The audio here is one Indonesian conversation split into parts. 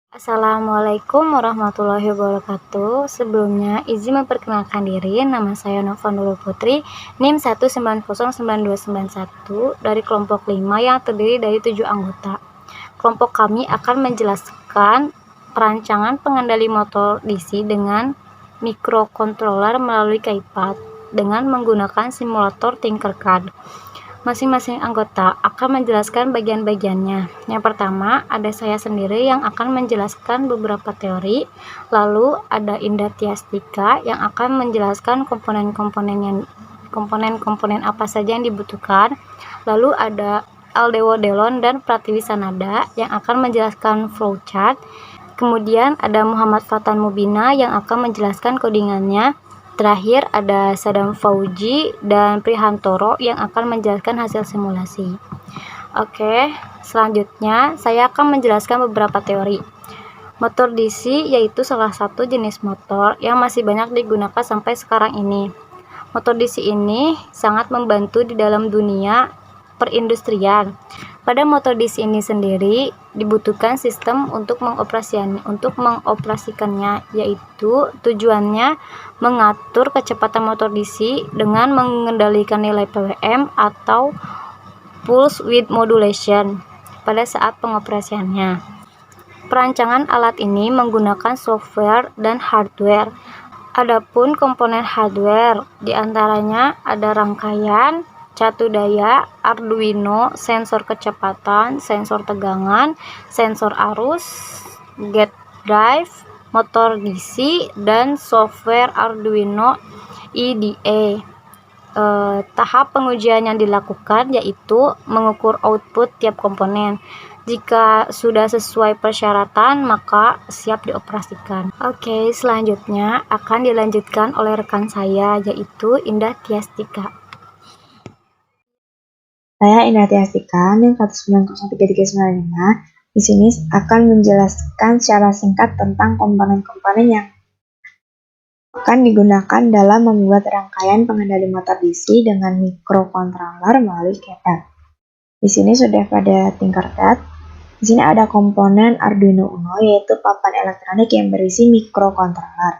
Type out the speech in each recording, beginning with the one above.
Assalamualaikum warahmatullahi wabarakatuh. Sebelumnya, izin memperkenalkan diri. Nama saya Nova Nurul Putri, NIM 1909291 dari kelompok 5 yang terdiri dari 7 anggota. Kelompok kami akan menjelaskan perancangan pengendali motor DC dengan mikrokontroler melalui KeyPad dengan menggunakan simulator Tinkercad. Masing-masing anggota akan menjelaskan bagian-bagiannya. Yang pertama, ada saya sendiri yang akan menjelaskan beberapa teori, lalu ada Indah Tiastika yang akan menjelaskan komponen-komponen apa saja yang dibutuhkan, lalu ada Aldewo Delon dan Pratiwi Sanada yang akan menjelaskan flowchart, kemudian ada Muhammad Fatan Mubina yang akan menjelaskan codingannya. Terakhir ada Sadam Fauji dan Prihantoro yang akan menjelaskan hasil simulasi. Oke, selanjutnya saya akan menjelaskan beberapa teori. Motor DC yaitu salah satu jenis motor yang masih banyak digunakan sampai sekarang ini. Motor DC ini sangat membantu di dalam dunia perindustrian. Pada motor DC ini sendiri dibutuhkan sistem untuk mengoperasikannya, yaitu tujuannya mengatur kecepatan motor DC dengan mengendalikan nilai PWM atau pulse width modulation pada saat pengoperasiannya. Perancangan alat ini menggunakan software dan hardware. Adapun komponen hardware diantaranya ada rangkaian, catu daya, Arduino, sensor kecepatan, sensor tegangan, sensor arus, gate drive, motor DC, dan software Arduino IDE. Tahap pengujian yang dilakukan yaitu mengukur output tiap komponen. Jika sudah sesuai persyaratan, maka siap dioperasikan. Oke, selanjutnya akan dilanjutkan oleh rekan saya, yaitu Indah Tiastika. Saya Indah Tiastika, NIM 1903395. Di sini akan menjelaskan secara singkat tentang komponen-komponen yang akan digunakan dalam membuat rangkaian pengendali motor DC dengan mikrokontroler melalui KeyPad. Di sini sudah pada Tinkercad. Di sini ada komponen Arduino Uno, yaitu papan elektronik yang berisi mikrokontroler.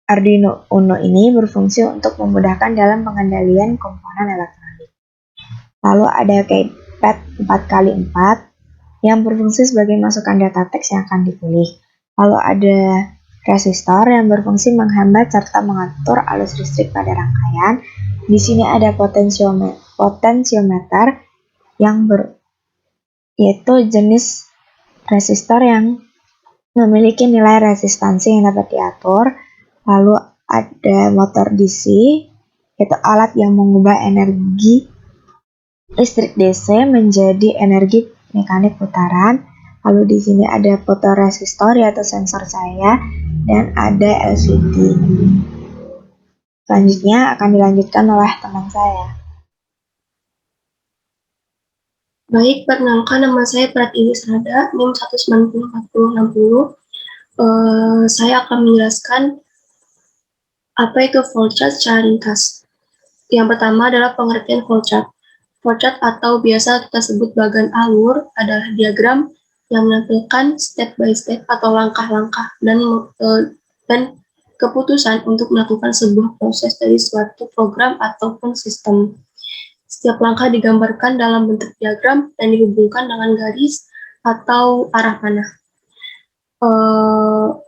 Arduino Uno ini berfungsi untuk memudahkan dalam pengendalian komponen elektronik. Lalu ada KeyPad 4x4 yang berfungsi sebagai masukan data teks yang akan dipilih. Lalu ada resistor yang berfungsi menghambat serta mengatur arus listrik pada rangkaian. Di sini ada potensiometer yang yaitu jenis resistor yang memiliki nilai resistansi yang dapat diatur. Lalu ada motor DC, yaitu alat yang mengubah energi listrik DC menjadi energi mekanik putaran. Lalu di sini ada fotoresistor yaitu sensor cahaya dan ada LCD. Selanjutnya akan dilanjutkan oleh teman saya. Baik, perkenalkan nama saya Pratiwi Sanada, NIM 1904060. Saya akan menjelaskan apa itu flowchart secara ringkas. Yang pertama adalah pengertian flowchart. Flowchart atau biasa kita sebut bagan alur adalah diagram yang menampilkan step by step atau langkah-langkah dan keputusan untuk melakukan sebuah proses dari suatu program ataupun sistem. Setiap langkah digambarkan dalam bentuk diagram dan dihubungkan dengan garis atau arah panah.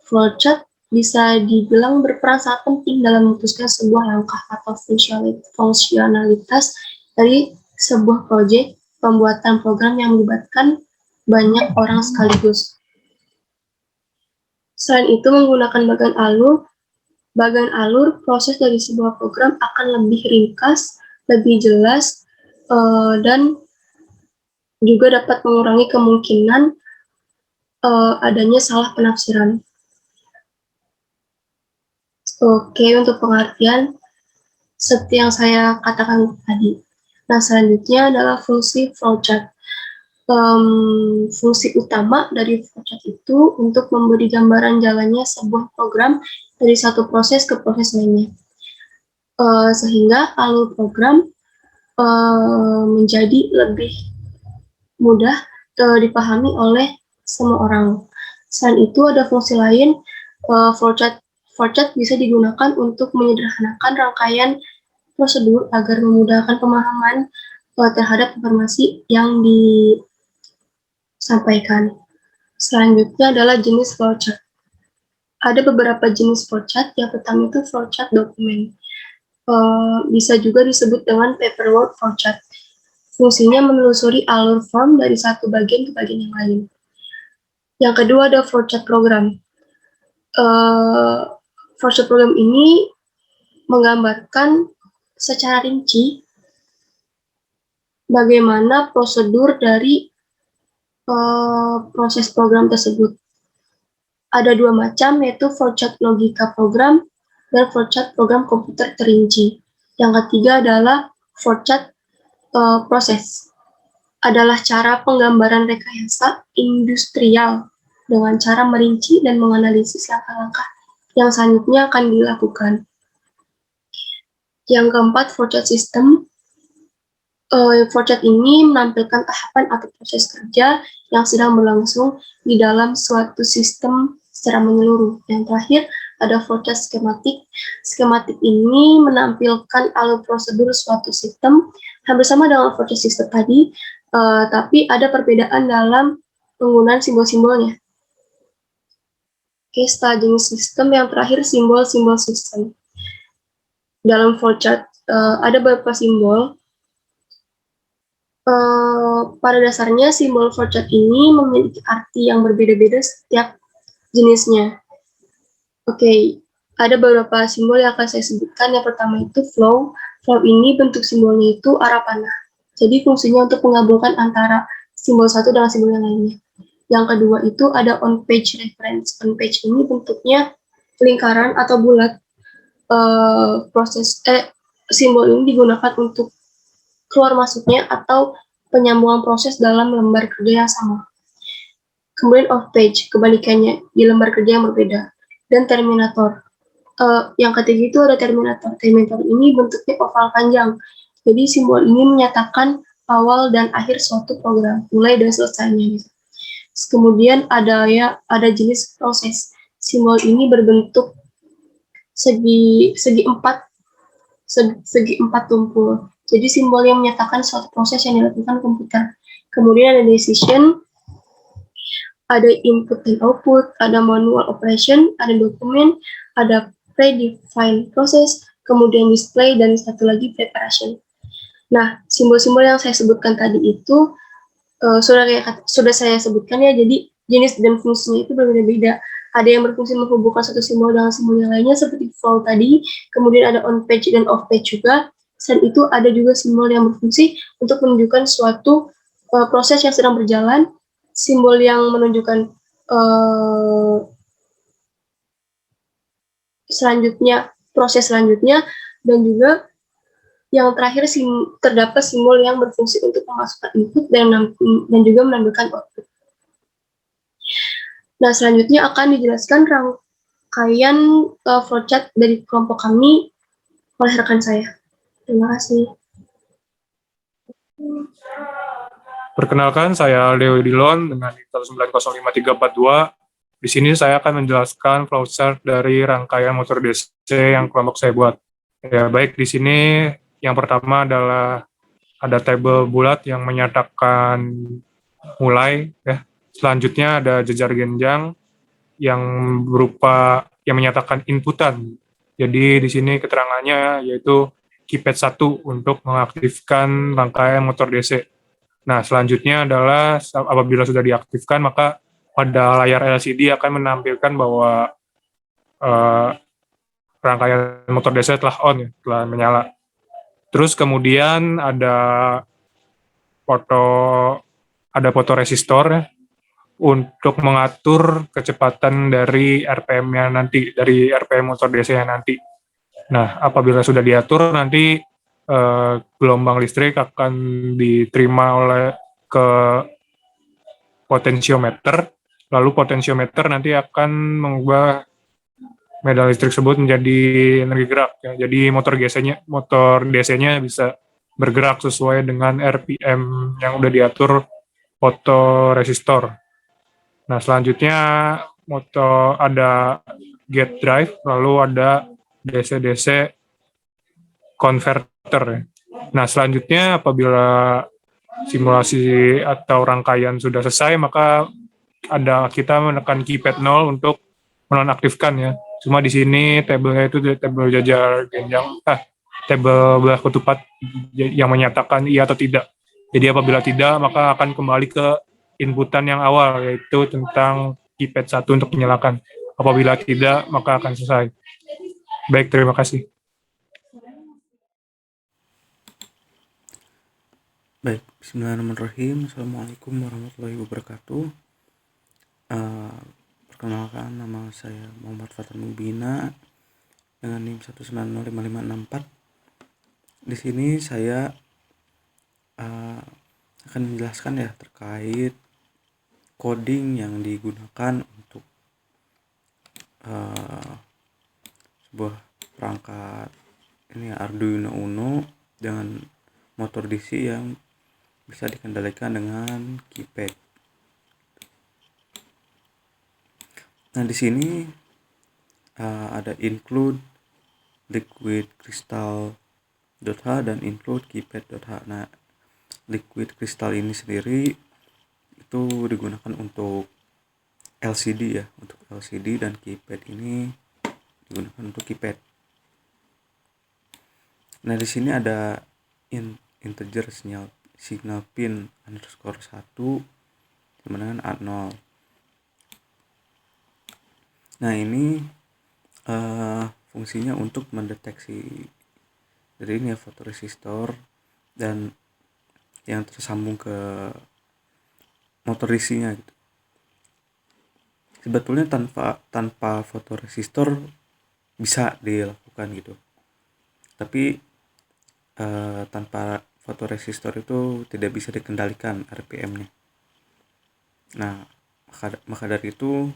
Flowchart bisa dibilang berperan sangat penting dalam memutuskan sebuah langkah atau fungsionalitas dari sebuah proyek pembuatan program yang melibatkan banyak orang sekaligus. Selain itu, menggunakan bagan alur, proses dari sebuah program akan lebih ringkas, lebih jelas, dan juga dapat mengurangi kemungkinan adanya salah penafsiran. Oke, untuk pengertian seperti yang saya katakan tadi. Nah, selanjutnya adalah fungsi flowchart. Fungsi utama dari flowchart itu untuk memberi gambaran jalannya sebuah program dari satu proses ke proses lainnya. Sehingga alur program menjadi lebih mudah dipahami oleh semua orang. Selain itu ada fungsi lain, flowchart bisa digunakan untuk menyederhanakan rangkaian prosedur agar memudahkan pemahaman terhadap informasi yang disampaikan. Selanjutnya adalah jenis flowchart. Ada beberapa jenis flowchart. Yang pertama itu flowchart dokumen. Bisa juga disebut dengan paperwork flowchart. Fungsinya menelusuri alur form dari satu bagian ke bagian yang lain. Yang kedua ada flowchart program. Flowchart program ini menggambarkan secara rinci bagaimana prosedur dari proses program tersebut. Ada dua macam, yaitu flowchart logika program dan flowchart program komputer terinci. Yang ketiga adalah flowchart proses. Adalah cara penggambaran rekayasa industrial dengan cara merinci dan menganalisis langkah-langkah yang selanjutnya akan dilakukan. Yang keempat, flowchart system. Flowchart ini menampilkan tahapan atau proses kerja yang sedang berlangsung di dalam suatu sistem secara menyeluruh. Yang terakhir, ada flowchart skematik. Skematik ini menampilkan alur prosedur suatu sistem, hampir sama dengan flowchart system tadi, tapi ada perbedaan dalam penggunaan simbol-simbolnya. Oke, setelah jenis sistem, yang terakhir simbol-simbol sistem. Dalam flowchart ada beberapa simbol. Pada dasarnya simbol flowchart ini memiliki arti yang berbeda-beda setiap jenisnya. Oke, ada beberapa simbol yang akan saya sebutkan. Yang pertama itu flow. Flow ini bentuk simbolnya itu arah panah. Jadi fungsinya untuk menggabungkan antara simbol satu dengan simbol yang lainnya. Yang kedua itu ada on-page reference. On-page ini bentuknya lingkaran atau bulat. Simbol ini digunakan untuk keluar masuknya atau penyambungan proses dalam lembar kerja yang sama. Kemudian off-page, kebalikannya, di lembar kerja yang berbeda. Dan terminator. Yang ketiga itu ada terminator. Terminator ini bentuknya oval panjang. Jadi simbol ini menyatakan awal dan akhir suatu program, mulai dan selesainya. Kemudian ada jenis proses. Simbol ini berbentuk segi empat tumpul. Jadi simbol yang menyatakan suatu proses yang dilakukan komputer. Kemudian ada decision, ada input dan output, ada manual operation, ada dokumen, ada predefined process, kemudian display, dan satu lagi preparation. Nah, simbol-simbol yang saya sebutkan tadi itu sudah saya sebutkan ya, jadi jenis dan fungsinya itu berbeda-beda. Ada yang berfungsi menghubungkan satu simbol dengan simbol yang lainnya seperti flow tadi, kemudian ada on-page dan off-page juga. Selain itu ada juga simbol yang berfungsi untuk menunjukkan suatu proses yang sedang berjalan, simbol yang menunjukkan proses selanjutnya, dan juga yang terakhir terdapat simbol yang berfungsi untuk memasukkan input dan juga menampilkan output. Nah, selanjutnya akan dijelaskan rangkaian flowchart dari kelompok kami oleh rekan saya. Terima kasih. Perkenalkan, saya Leo Dilon dengan 1905342. Di sini saya akan menjelaskan flowchart dari rangkaian motor DC yang kelompok saya buat. Ya, baik, di sini yang pertama adalah ada tabel bulat yang menyatakan mulai, ya. Selanjutnya ada jejar genjang yang menyatakan inputan. Jadi di sini keterangannya yaitu keypad 1 untuk mengaktifkan rangkaian motor DC. Nah, selanjutnya adalah apabila sudah diaktifkan, maka pada layar LCD akan menampilkan bahwa rangkaian motor DC telah on, telah menyala. Terus kemudian ada foto resistor ya, untuk mengatur kecepatan dari RPM-nya nanti, dari RPM motor DC-nya nanti. Nah, apabila sudah diatur, nanti gelombang listrik akan diterima ke potensiometer, lalu potensiometer nanti akan mengubah medan listrik tersebut menjadi energi gerak. Ya. Jadi motor DC-nya bisa bergerak sesuai dengan RPM yang udah diatur fotoresistor. Nah, selanjutnya motor ada gate drive, lalu ada DC-DC converter ya. Nah, selanjutnya apabila simulasi atau rangkaian sudah selesai, maka kita menekan keypad 0 untuk menonaktifkan ya. Cuma di sini tabelnya itu tabel jajar genjang, tabel belah ketupat yang menyatakan iya atau tidak. Jadi apabila tidak, maka akan kembali ke inputan yang awal, yaitu tentang keypad 1 untuk menyalakan. Apabila tidak, maka akan selesai. Baik, terima kasih. Baik, bismillahirrahmanirrahim. Assalamualaikum warahmatullahi wabarakatuh. Perkenalkan, nama saya Muhammad Fathar Mubina dengan NIM 1905564. Di sini saya akan menjelaskan ya terkait coding yang digunakan untuk sebuah perangkat ini Arduino Uno dengan motor DC yang bisa dikendalikan dengan keypad. Nah, di sini ada include liquid crystal.h dan include keypad.h. Nah, liquid crystal ini sendiri itu digunakan untuk LCD ya, untuk LCD, dan keypad ini digunakan untuk keypad. Nah, di sini ada integer signal pin _1 sama dengan A0. Nah, ini fungsinya untuk mendeteksi dari ini ya, fotoresistor dan yang tersambung ke motor DC-nya gitu. Sebetulnya tanpa fotoresistor bisa dilakukan gitu. Tapi tanpa fotoresistor itu tidak bisa dikendalikan RPM-nya. Nah, maka dari itu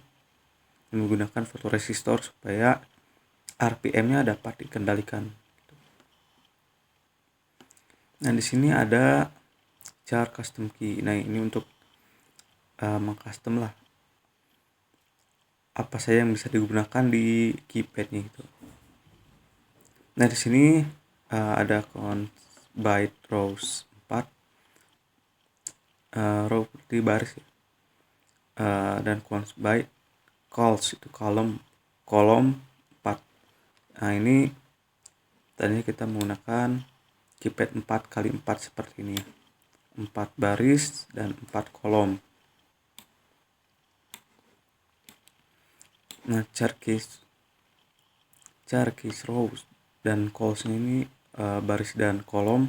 menggunakan fotoresistor supaya RPM-nya dapat dikendalikan. Nah, di sini ada char custom key. Nah, ini untuk mengcustom lah apa saja yang bisa digunakan di keypadnya itu. Nah, di sini ada count byte rows 4, row berarti baris ya. Dan count byte calls itu kolom 4. Nah, ini tadinya kita menggunakan keypad 4x4 seperti ini ya. 4 baris dan 4 kolom. Nah, char keys rows dan calls ini baris dan kolom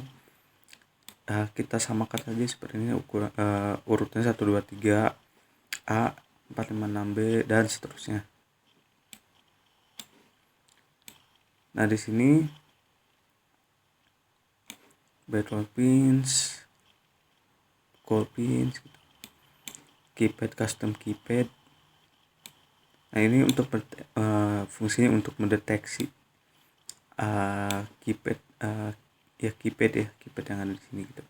kita samakan saja seperti ini, urutnya 1 2 3 A 4 5 6 B dan seterusnya. Nah, di sini background pins, call pins, keypad custom keypad. Nah, ini untuk fungsinya untuk mendeteksi keypad yang ada di sini gitu.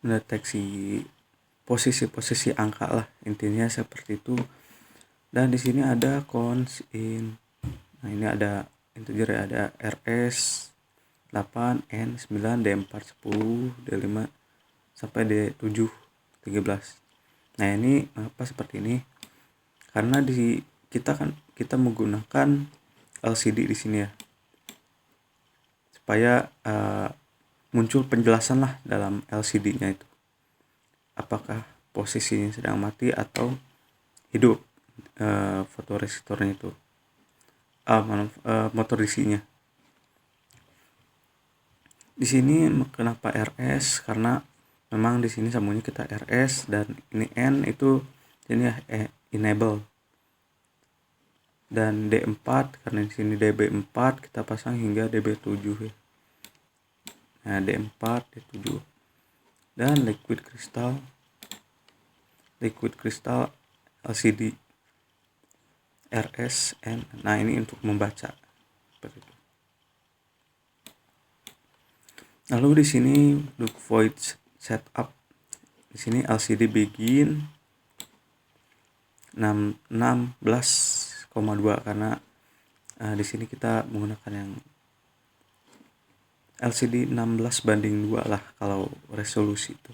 Mendeteksi posisi angka lah, intinya seperti itu. Dan di sini ada cons in. Nah, ini ada integer ya, ada RS 8 N 9 D4 10 D5 sampai D7 13. Nah, ini apa seperti ini? Karena kita menggunakan LCD di sini ya, supaya muncul penjelasan lah dalam LCD-nya itu, apakah posisinya sedang mati atau hidup fotoresistornya itu, motor DC-nya. Di sini kenapa RS? Karena memang di sini sambungnya kita RS dan ini N itu ini enable. Dan D4 karena di sini DB4 kita pasang hingga DB7 ya. Nah, D4, D7. Dan liquid crystal LCD RS N. Nah, ini untuk membaca seperti itu. Lalu di sini look void setup. Di sini LCD begin 16,2 karena di sini kita menggunakan yang LCD 16:2 lah kalau resolusi itu.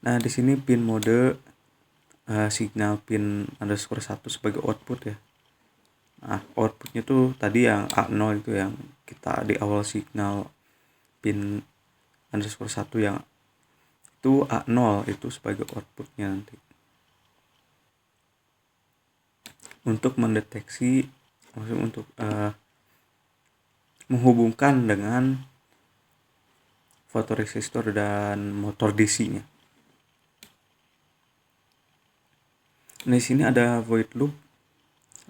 Nah, di sini pin mode signal pin _1 sebagai output ya. Nah, outputnya tuh tadi yang A0 itu yang kita di awal signal pin _1 yang itu A0 itu sebagai outputnya nanti. Untuk mendeteksi, maksudnya untuk menghubungkan dengan fotoresistor dan motor DC-nya. Nah, di sini ada void loop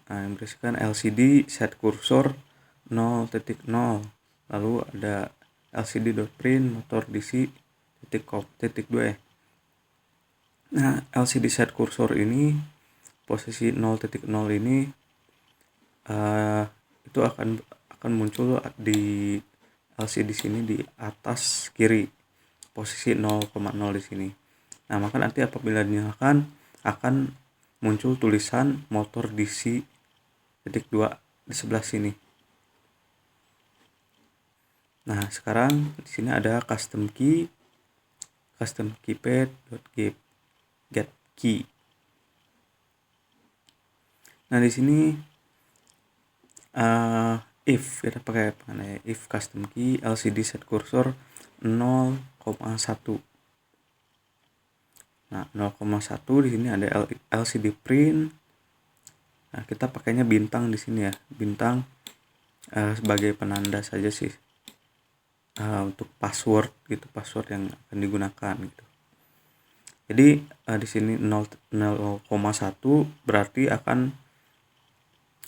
yang berisikan LCD set cursor 0.0, lalu ada LCD.print motor DC .2 ya. Nah, LCD set cursor ini posisi 0.0 ini itu akan muncul di LCD sini di atas kiri posisi 0,0 di sini. Nah, maka nanti apabila dinyalakan akan muncul tulisan motor DC .2 di sebelah sini. Nah, sekarang di sini ada custom keypad.get key. Nah, di sini if kita pakai if custom key LCD set cursor 0,1. Nah, 0,1 di sini ada LCD print. Nah, kita pakainya bintang di sini ya, bintang sebagai penanda saja sih untuk password gitu, password yang akan digunakan gitu. Jadi di sini 0,1 berarti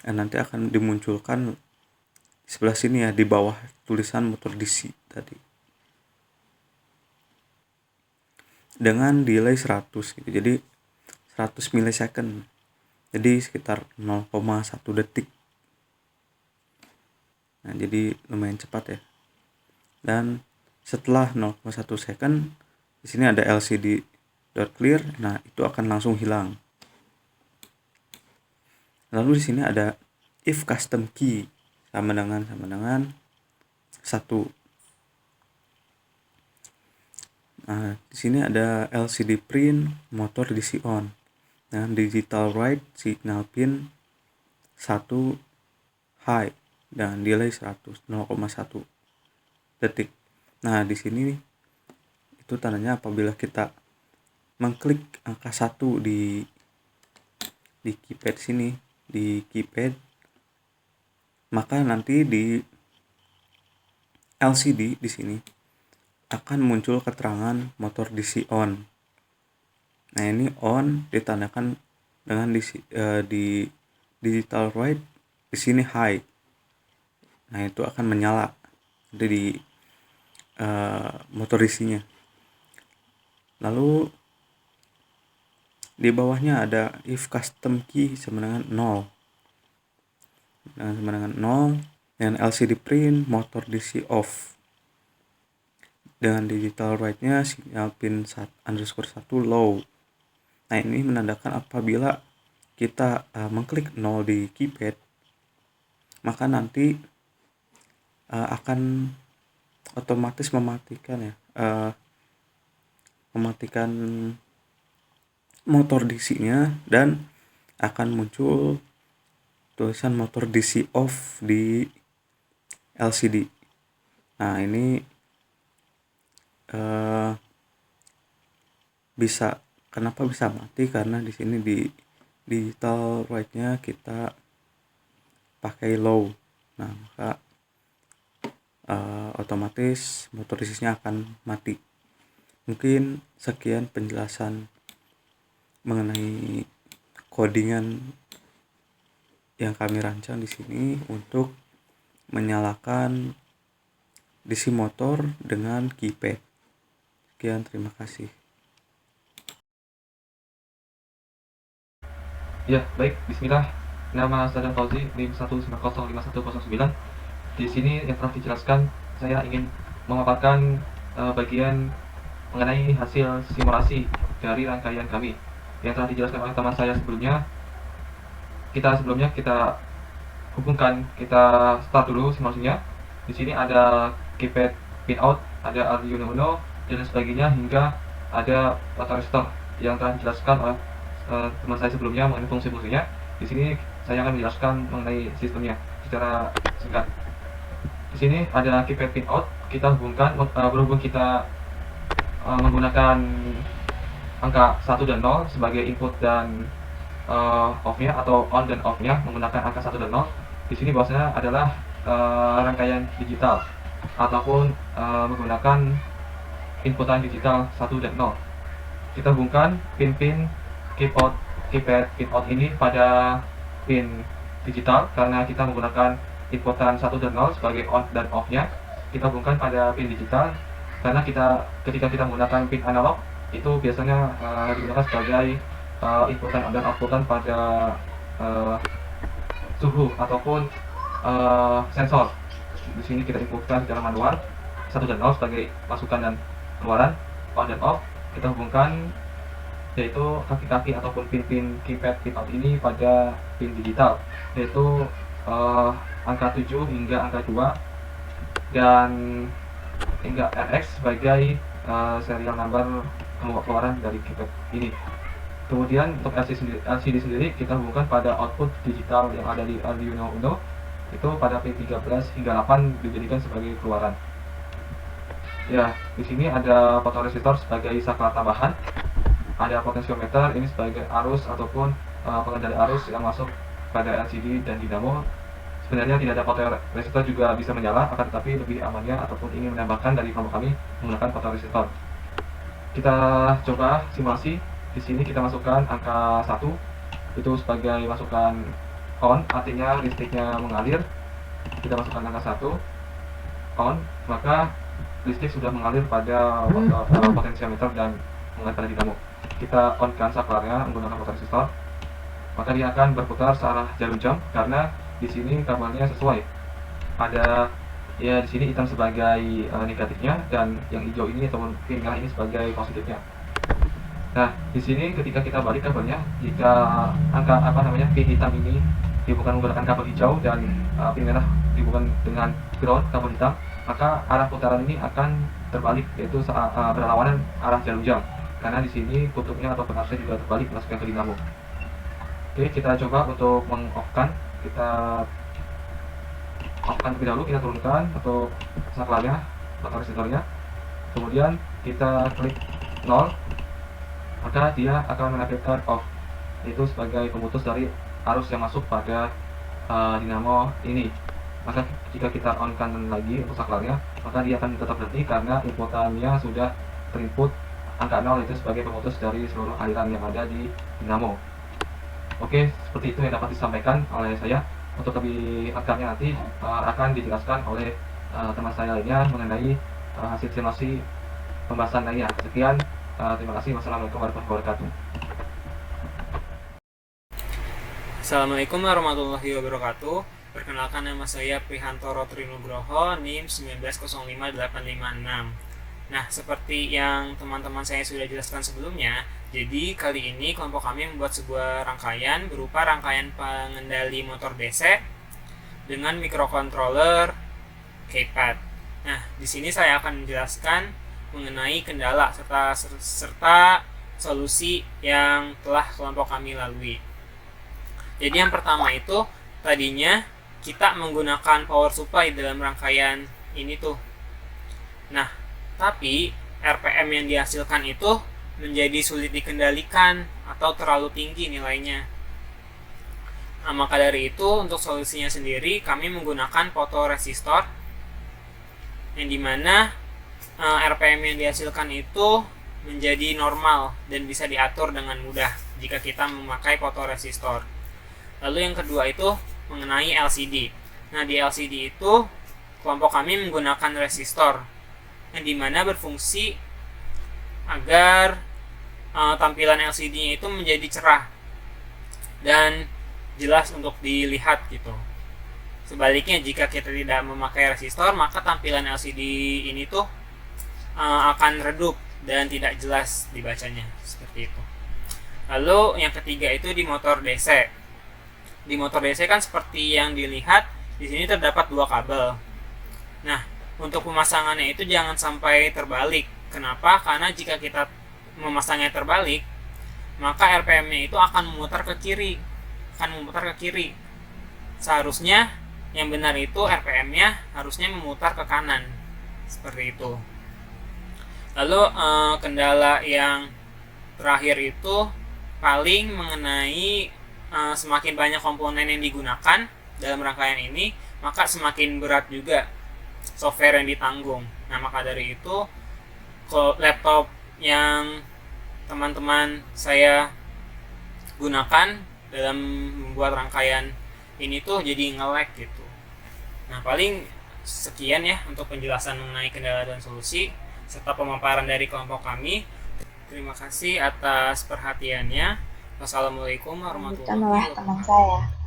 nanti akan dimunculkan di sebelah sini ya, di bawah tulisan motor DC tadi dengan delay 100 gitu. Jadi 100 milisecond. Jadi sekitar 0,1 detik. Nah, jadi lumayan cepat ya. Dan setelah 0,1 second di sini ada LCD.clear. Nah, itu akan langsung hilang. Lalu di sini ada if custom key sama dengan 1. Nah, di sini ada LCD print motor DC on. Nah, digital write signal pin 1 high dan delay 100 0,1 detik. Nah, di sini itu tandanya apabila kita mengklik angka 1 di keypad sini, di keypad, maka nanti di LCD di sini akan muncul keterangan motor DC on. Nah, ini on ditandakan dengan di digital write di sini high. Nah, itu akan menyala di motor DC-nya. Lalu di bawahnya ada if custom key sama dengan 0. Nah, sama dengan 0 dan LCD print motor DC off. Dengan digital write-nya signal pin _1 low. Nah, ini menandakan apabila kita mengklik 0 di keypad, maka nanti akan otomatis mematikan motor DC-nya dan akan muncul tulisan motor DC off di LCD. Nah, ini kenapa bisa mati, karena di sini di digital write-nya kita pakai low. Nah, maka otomatis motor DC-nya akan mati. Mungkin sekian penjelasan mengenai codingan yang kami rancang di sini untuk menyalakan DC motor dengan keypad. Sekian, terima kasih. Ya, baik, bismillah. Nama Sadam Fauzi, NIM 1905109. Di sini yang telah dijelaskan, saya ingin memaparkan bagian mengenai hasil simulasi dari rangkaian kami yang telah dijelaskan oleh teman saya sebelumnya. Kita hubungkan, kita start dulu simulasinya. Di sini ada keypad pinout, ada Arduino Uno dan sebagainya, hingga ada resistor yang telah dijelaskan oleh teman saya sebelumnya mengenai fungsi-fungsinya. Di sini saya akan menjelaskan mengenai sistemnya secara singkat. Di sini ada keypad pinout, kita hubungkan, berhubung kita menggunakan angka 1 dan 0 sebagai input dan off-nya, atau on dan off-nya menggunakan angka 1 dan 0. Di sini bahwasanya adalah rangkaian digital ataupun menggunakan inputan digital 1 dan 0. Kita hubungkan pin-pin keypad pinout ini pada pin digital karena kita menggunakan inputan 1 dan 0 sebagai on dan off-nya. Kita hubungkan pada pin digital karena ketika kita menggunakan pin analog itu biasanya digunakan sebagai inputan dan outputan pada suhu ataupun sensor. Di sini kita inputkan secara manual 1 dan 0 sebagai masukan dan keluaran, on dan off. Kita hubungkan yaitu kaki-kaki ataupun pin-pin keypad pinout ini pada pin digital, yaitu angka 7 hingga angka 2 dan hingga RX sebagai serial number keluaran dari keypad ini. Kemudian untuk LCD sendiri kita hubungkan pada output digital yang ada di Arduino Uno, itu pada pin 13 hingga 8 dijadikan sebagai keluaran. Ya, di sini ada fotoresistor sebagai saklar tambahan, ada potensiometer ini sebagai arus ataupun pengendali arus yang masuk pada LCD dan dinamo. Sebenarnya tidak ada fotoresistor juga bisa menyala, akan tetapi lebih amannya ataupun ingin menambahkan dari kelompok kami menggunakan fotoresistor. Kita coba simulasi. Di sini kita masukkan angka 1 itu sebagai masukan on, artinya listriknya mengalir. Kita masukkan angka 1 on, maka listrik sudah mengalir pada potensiometer dan mengalir pada dinamo. Kita on-kan saklarnya menggunakan fotoresistor, maka dia akan berputar searah jarum jam karena di sini kabelnya sesuai. Ada ya di sini hitam sebagai negatifnya dan yang hijau ini ataupun pin merah ini sebagai positifnya. Nah, di sini ketika kita balik kabelnya, jika pin hitam ini dihubungkan menggunakan kabel hijau dan pin merah dihubungkan dengan ground kabel hitam, maka arah putaran ini akan terbalik, yaitu berlawanan arah jarum jam. Karena di sini kutubnya atau penarasnya juga terbalik masuknya ke dinamo. Oke, kita coba untuk meng-off-kan. Kita off-kan terlebih dahulu, kita turunkan untuk saklarnya atau resistornya. Kemudian kita klik 0, maka dia akan menaktifkan off, yaitu sebagai pemutus dari arus yang masuk pada dinamo ini. Maka jika kita on-kan lagi untuk saklarnya, maka dia akan tetap berhenti karena inputannya sudah terinput angka 0, itu sebagai pemutus dari seluruh aliran yang ada di dinamo. Oke, seperti itu yang dapat disampaikan oleh saya. Untuk lebih lengkapnya nanti akan dijelaskan oleh teman saya lainnya mengenai hasil simulasi pembahasan lainnya. Sekian, terima kasih. Wassalamualaikum warahmatullahi wabarakatuh. Assalamualaikum warahmatullahi wabarakatuh. Perkenalkan, nama saya Prihantoro Trinugroho, NIM 1905856. Nah, seperti yang teman-teman saya sudah jelaskan sebelumnya, jadi kali ini kelompok kami membuat sebuah rangkaian berupa rangkaian pengendali motor DC dengan microcontroller keypad. Nah, di sini saya akan menjelaskan mengenai kendala serta solusi yang telah kelompok kami lalui. Jadi yang pertama itu tadinya kita menggunakan power supply dalam rangkaian ini tuh. Nah, tapi RPM yang dihasilkan itu menjadi sulit dikendalikan atau terlalu tinggi nilainya. Nah, maka dari itu untuk solusinya sendiri kami menggunakan fotoresistor yang dimana RPM yang dihasilkan itu menjadi normal dan bisa diatur dengan mudah jika kita memakai fotoresistor. Lalu yang kedua itu mengenai LCD. Nah, di LCD itu kelompok kami menggunakan resistor yang dimana berfungsi agar tampilan LCD-nya itu menjadi cerah dan jelas untuk dilihat gitu. Sebaliknya, jika kita tidak memakai resistor, maka tampilan LCD ini tuh akan redup dan tidak jelas dibacanya, seperti itu. Lalu yang ketiga itu di motor DC. Di motor DC kan seperti yang dilihat di sini terdapat 2 kabel. Nah, untuk pemasangannya itu jangan sampai terbalik. Kenapa? Karena jika kita memasangnya terbalik, maka RPM-nya itu akan memutar ke kiri. Seharusnya yang benar itu RPM-nya harusnya memutar ke kanan. Seperti itu. Lalu kendala yang terakhir itu paling mengenai semakin banyak komponen yang digunakan dalam rangkaian ini, maka semakin berat juga software yang ditanggung. Nah, maka dari itu laptop yang teman-teman saya gunakan dalam membuat rangkaian ini tuh jadi nge-lag gitu. Nah, paling sekian ya untuk penjelasan mengenai kendala dan solusi serta pemaparan dari kelompok kami. Terima kasih atas perhatiannya. Wassalamualaikum warahmatullahi Lanjutkan oleh wabarakatuh. teman saya.